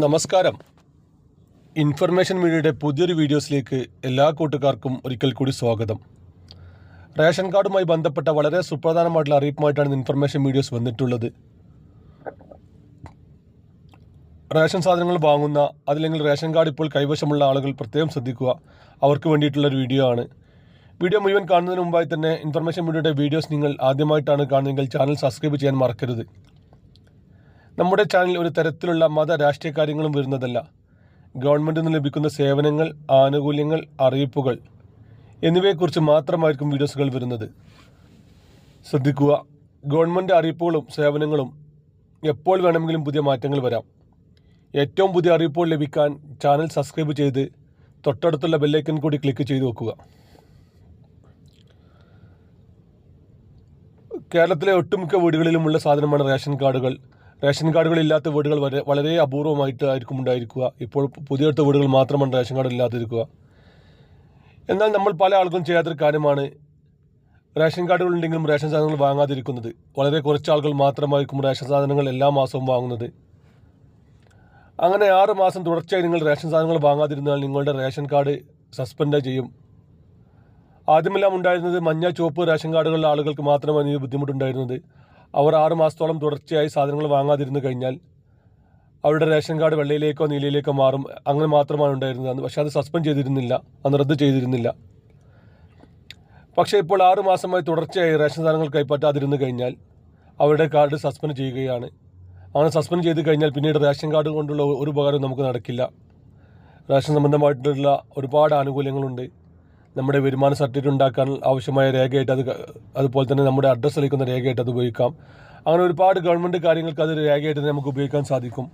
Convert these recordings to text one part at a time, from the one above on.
നമസ്കാരം. ഇൻഫർമേഷൻ മീഡിയയുടെ പുതിയൊരു വീഡിയോസിലേക്ക് എല്ലാ കൂട്ടുകാർക്കും ഒരിക്കൽ കൂടി സ്വാഗതം. റേഷൻ കാർഡുമായി ബന്ധപ്പെട്ട വളരെ സുപ്രധാനമായിട്ടുള്ള അറിയിപ്പുമായിട്ടാണ് ഇൻഫർമേഷൻ വീഡിയോസ് വന്നിട്ടുള്ളത്. റേഷൻ സാധനങ്ങൾ വാങ്ങുന്ന അതല്ലെങ്കിൽ റേഷൻ കാർഡ് ഇപ്പോൾ കൈവശമുള്ള ആളുകൾ പ്രത്യേകം ശ്രദ്ധിക്കുക. അവർക്ക് വേണ്ടിയിട്ടുള്ളൊരു വീഡിയോ ആണ്. വീഡിയോ മുഴുവൻ കാണുന്നതിന് മുമ്പായി തന്നെ ഇൻഫർമേഷൻ മീഡിയയുടെ വീഡിയോസ് നിങ്ങൾ ആദ്യമായിട്ടാണ് കാണുന്നതെങ്കിൽ ചാനൽ സബ്സ്ക്രൈബ് ചെയ്യാൻ മറക്കരുത്. നമ്മുടെ ചാനൽ ഒരു തരത്തിലുള്ള മത രാഷ്ട്രീയ കാര്യങ്ങളും വരുന്നതല്ല. ഗവൺമെൻറ്റിൽ നിന്ന് ലഭിക്കുന്ന സേവനങ്ങൾ, ആനുകൂല്യങ്ങൾ, അറിയിപ്പുകൾ എന്നിവയെക്കുറിച്ച് മാത്രമായിരിക്കും വീഡിയോസുകൾ വരുന്നത്. ശ്രദ്ധിക്കുക. ഗവൺമെൻറ് അറിയിപ്പുകളും സേവനങ്ങളും എപ്പോൾ വേണമെങ്കിലും പുതിയ മാറ്റങ്ങൾ വരാം. ഏറ്റവും പുതിയ അറിയിപ്പുകൾ ലഭിക്കാൻ ചാനൽ സബ്സ്ക്രൈബ് ചെയ്ത് തൊട്ടടുത്തുള്ള ബെല്ലൈക്കൺ കൂടി ക്ലിക്ക് ചെയ്ത് വെക്കുക. കേരളത്തിലെ ഒട്ടുമിക്ക വീടുകളിലുമുള്ള സാധനമാണ് റേഷൻ കാർഡുകൾ. റേഷൻ കാർഡുകളില്ലാത്ത വീടുകൾ വളരെ അപൂർവമായിട്ടായിരിക്കും ഉണ്ടായിരിക്കുക. ഇപ്പോൾ പുതിയെടുത്ത വീടുകൾ മാത്രമാണ് റേഷൻ കാർഡ് ഇല്ലാതിരിക്കുക. എന്നാൽ നമ്മൾ പല ആളുകളും ചെയ്യാത്തൊരു കാര്യമാണ് റേഷൻ കാർഡുകൾ ഉണ്ടെങ്കിലും റേഷൻ സാധനങ്ങൾ വാങ്ങാതിരിക്കുന്നത്. വളരെ കുറച്ച് ആളുകൾ മാത്രമായിരിക്കും റേഷൻ സാധനങ്ങൾ എല്ലാ മാസവും വാങ്ങുന്നത്. അങ്ങനെ 6 മാസം തുടർച്ചയായി നിങ്ങൾ റേഷൻ സാധനങ്ങൾ വാങ്ങാതിരുന്നാൽ നിങ്ങളുടെ റേഷൻ കാർഡ് സസ്പെൻഡ് ചെയ്യും. ആദ്യമെല്ലാം ഉണ്ടായിരുന്നത് മഞ്ഞ ചുവപ്പ് റേഷൻ കാർഡുകളുള്ള ആളുകൾക്ക് മാത്രമാണ് ഈ ബുദ്ധിമുട്ടുണ്ടായിരുന്നത്. അവർ 6 മാസത്തോളം തുടർച്ചയായി സാധനങ്ങൾ വാങ്ങാതിരുന്നു കഴിഞ്ഞാൽ അവരുടെ റേഷൻ കാർഡ് വെള്ളയിലേക്കോ നീലയിലേക്കോ മാറും. അങ്ങനെ മാത്രമാണ് ഉണ്ടായിരുന്നത്. പക്ഷേ അത് സസ്പെൻഡ് ചെയ്തിരുന്നില്ല, അന്ന് റദ്ദ് ചെയ്തിരുന്നില്ല. പക്ഷേ ഇപ്പോൾ 6 മാസമായി തുടർച്ചയായി റേഷൻ സാധനങ്ങൾ കൈപ്പറ്റാതിരുന്നു കഴിഞ്ഞാൽ അവരുടെ കാർഡ് സസ്പെൻഡ് ചെയ്യുകയാണ്. അങ്ങനെ സസ്പെൻഡ് ചെയ്ത് കഴിഞ്ഞാൽ പിന്നീട് റേഷൻ കാർഡ് കൊണ്ടുള്ള ഒരു ഉപകാരവും നമുക്ക് നടക്കില്ല. റേഷൻ സംബന്ധമായിട്ടുള്ള ഒരുപാട് ആനുകൂല്യങ്ങളുണ്ട്. നമ്മുടെ വരുമാന സർട്ടിഫിക്കറ്റ് ഉണ്ടാക്കാൻ ആവശ്യമായ രേഖയായിട്ട് അതുപോലെ തന്നെ നമ്മുടെ അഡ്രസ്സ് അളിക്കുന്ന രേഖയായിട്ട് അത് ഉപയോഗിക്കാം. അങ്ങനെ ഒരുപാട് ഗവൺമെൻറ് കാര്യങ്ങൾക്ക് അത് രേഖയായിട്ട് നമുക്ക് ഉപയോഗിക്കാൻ സാധിക്കും.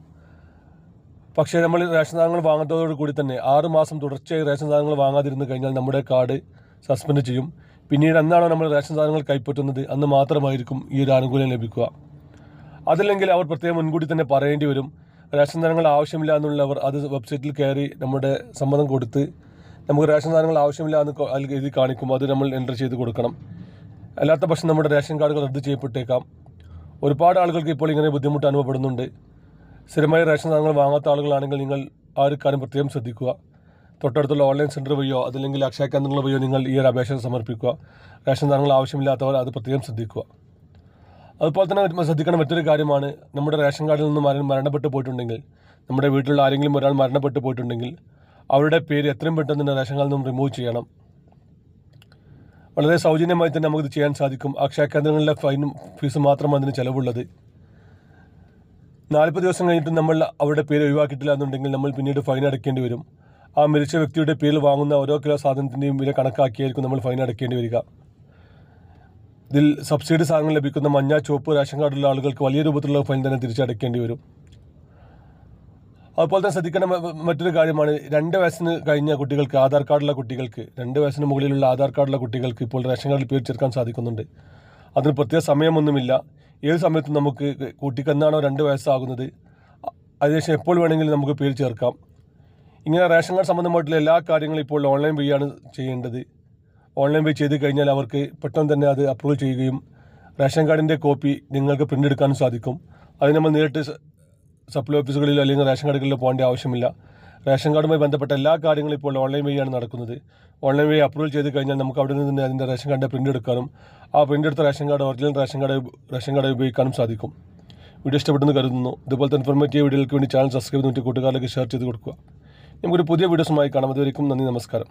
പക്ഷേ നമ്മൾ റേഷൻ സാധനങ്ങൾ വാങ്ങാത്തതോടുകൂടി തന്നെ 6 മാസം തുടർച്ചയായി റേഷൻ സാധനങ്ങൾ വാങ്ങാതിരുന്നു കഴിഞ്ഞാൽ നമ്മുടെ കാർഡ് സസ്പെൻഡ് ചെയ്യും. പിന്നീട് എന്നാണോ നമ്മൾ റേഷൻ സാധനങ്ങൾ കൈപ്പറ്റുന്നത് അന്ന് മാത്രമായിരിക്കും ഈ ഒരു ആനുകൂല്യം ലഭിക്കുക. അതല്ലെങ്കിൽ അവർ പ്രത്യേകം മുൻകൂട്ടി തന്നെ പറയേണ്ടി വരും. റേഷൻ സാധനങ്ങൾ ആവശ്യമില്ല എന്നുള്ളവർ അത് വെബ്സൈറ്റിൽ കയറി നമ്മുടെ സമ്മതം കൊടുത്ത് നമുക്ക് റേഷൻ സാധനങ്ങൾ ആവശ്യമില്ല എന്ന് എഴുതി കാണിക്കും. അത് നമ്മൾ എൻ്റർ ചെയ്ത് കൊടുക്കണം. അല്ലാത്ത പക്ഷം നമ്മുടെ റേഷൻ കാർഡുകൾ റദ്ദ് ചെയ്യപ്പെട്ടേക്കാം. ഒരുപാട് ആളുകൾക്ക് ഇപ്പോൾ ഇങ്ങനെ ബുദ്ധിമുട്ട് അനുഭവപ്പെടുന്നുണ്ട്. സ്ഥിരമായി റേഷൻ സാധനങ്ങൾ വാങ്ങാത്ത ആളുകളാണെങ്കിൽ നിങ്ങൾ ആ ഒരു കാര്യം പ്രത്യേകം ശ്രദ്ധിക്കുക. തൊട്ടടുത്തുള്ള ഓൺലൈൻ സെൻറ്റർ വഴിയോ അതല്ലെങ്കിൽ അക്ഷയ കേന്ദ്രങ്ങൾ വഴിയോ നിങ്ങൾ ഈ ഒരു അപേക്ഷ സമർപ്പിക്കുക. റേഷൻ സാധനങ്ങൾ ആവശ്യമില്ലാത്തവർ അത് പ്രത്യേകം ശ്രദ്ധിക്കുക. അതുപോലെ തന്നെ ശ്രദ്ധിക്കേണ്ട മറ്റൊരു കാര്യമാണ്, നമ്മുടെ റേഷൻ കാർഡിൽ നിന്ന് മരണപ്പെട്ടു പോയിട്ടുണ്ടെങ്കിൽ, നമ്മുടെ വീട്ടിലുള്ള ആരെങ്കിലും ഒരാൾ മരണപ്പെട്ടു പോയിട്ടുണ്ടെങ്കിൽ അവരുടെ പേര് എത്രയും പെട്ടെന്ന് തന്നെ റേഷൻ കാർഡിൽ നിന്നും റിമൂവ് ചെയ്യണം. വളരെ സൗജന്യമായി തന്നെ നമുക്കിത് ചെയ്യാൻ സാധിക്കും. അക്ഷയ കേന്ദ്രങ്ങളിലെ ഫൈനും ഫീസും മാത്രമാണ് അതിന് ചിലവുള്ളത്. 40 ദിവസം കഴിഞ്ഞിട്ട് നമ്മൾ അവരുടെ പേര് ഒഴിവാക്കിയിട്ടില്ല എന്നുണ്ടെങ്കിൽ നമ്മൾ പിന്നീട് ഫൈൻ അടയ്ക്കേണ്ടി വരും. ആ മരിച്ച വ്യക്തിയുടെ പേരിൽ വാങ്ങുന്ന ഓരോ കിലോ സാധനത്തിൻ്റെയും വില കണക്കാക്കിയായിരിക്കും നമ്മൾ ഫൈൻ അടയ്ക്കേണ്ടി വരിക. ഇതിൽ സബ്സിഡി സാധനങ്ങൾ ലഭിക്കുന്ന മഞ്ഞ ചുവപ്പ് റേഷൻ കാർഡുള്ള ആളുകൾക്ക് വലിയ രൂപത്തിലുള്ള ഫൈൻ തന്നെ തിരിച്ചടയ്ക്കേണ്ടി വരും. അതുപോലെ തന്നെ ശ്രദ്ധിക്കേണ്ട മറ്റൊരു കാര്യമാണ്, 2 വയസ്സിന് കഴിഞ്ഞ കുട്ടികൾക്ക്, ആധാർ കാർഡുള്ള കുട്ടികൾക്ക്, 2 വയസ്സിന് മുകളിലുള്ള ആധാർ കാർഡുള്ള കുട്ടികൾക്ക് ഇപ്പോൾ റേഷൻ കാർഡിൽ പേര് ചേർക്കാൻ സാധിക്കുന്നുണ്ട്. അതിന് പ്രത്യേക സമയമൊന്നുമില്ല. ഏത് സമയത്തും നമുക്ക് കുട്ടിക്ക് എന്നാണോ 2 വയസ്സാകുന്നത് അതിനുശേഷം എപ്പോൾ വേണമെങ്കിലും നമുക്ക് പേര് ചേർക്കാം. ഇങ്ങനെ റേഷൻ കാർഡ് സംബന്ധമായിട്ടുള്ള എല്ലാ കാര്യങ്ങളും ഇപ്പോൾ ഓൺലൈൻ വഴിയാണ് ചെയ്യേണ്ടത്. ഓൺലൈൻ വഴി ചെയ്ത് കഴിഞ്ഞാൽ അവർക്ക് പെട്ടെന്ന് തന്നെ അത് അപ്രൂവ് ചെയ്യുകയും റേഷൻ കാർഡിൻ്റെ കോപ്പി നിങ്ങൾക്ക് പ്രിൻ്റ് എടുക്കാനും സാധിക്കും. അത് നമ്മൾ നേരിട്ട് സപ്ലൈ ഓഫീസുകളിലോ അല്ലെങ്കിൽ റേഷൻ കാർഡുകളിലോ പോകേണ്ട ആവശ്യമില്ല. റേഷൻ കാർഡുമായി ബന്ധപ്പെട്ട എല്ലാ കാര്യങ്ങളും ഇപ്പോൾ ഓൺലൈൻ വഴിയാണ് നടക്കുന്നത്. ഓൺലൈൻ വഴി അപ്രൂവൽ ചെയ്ത് കഴിഞ്ഞാൽ നമുക്ക് അവിടെ നിന്ന് തന്നെ അതിൻ്റെ റേഷൻ കാർഡിൻ്റെ പ്രിൻ്റ് എടുക്കാനും ആ പ്രിൻ്റ് എടുത്ത ration card original ration card ഉപയോഗിക്കാനും സാധിക്കും. വീഡിയോ ഇഷ്ടപ്പെട്ടെന്ന് കരുതുന്നു. ഇതുപോലത്തെ ഇൻഫോർമേറ്റീവ് വീഡിയോകൾക്ക് വേണ്ടി ചാനൽ സബ്സ്ക്രൈബ് ചെയ്ത് കൂട്ടുകാരിലേക്ക് ഷെയർ ചെയ്ത് കൊടുക്കുക. നമുക്കൊരു പുതിയ വീഡിയോസുമായി കാണാം. അതുവരെയും നന്ദി, നമസ്കാരം.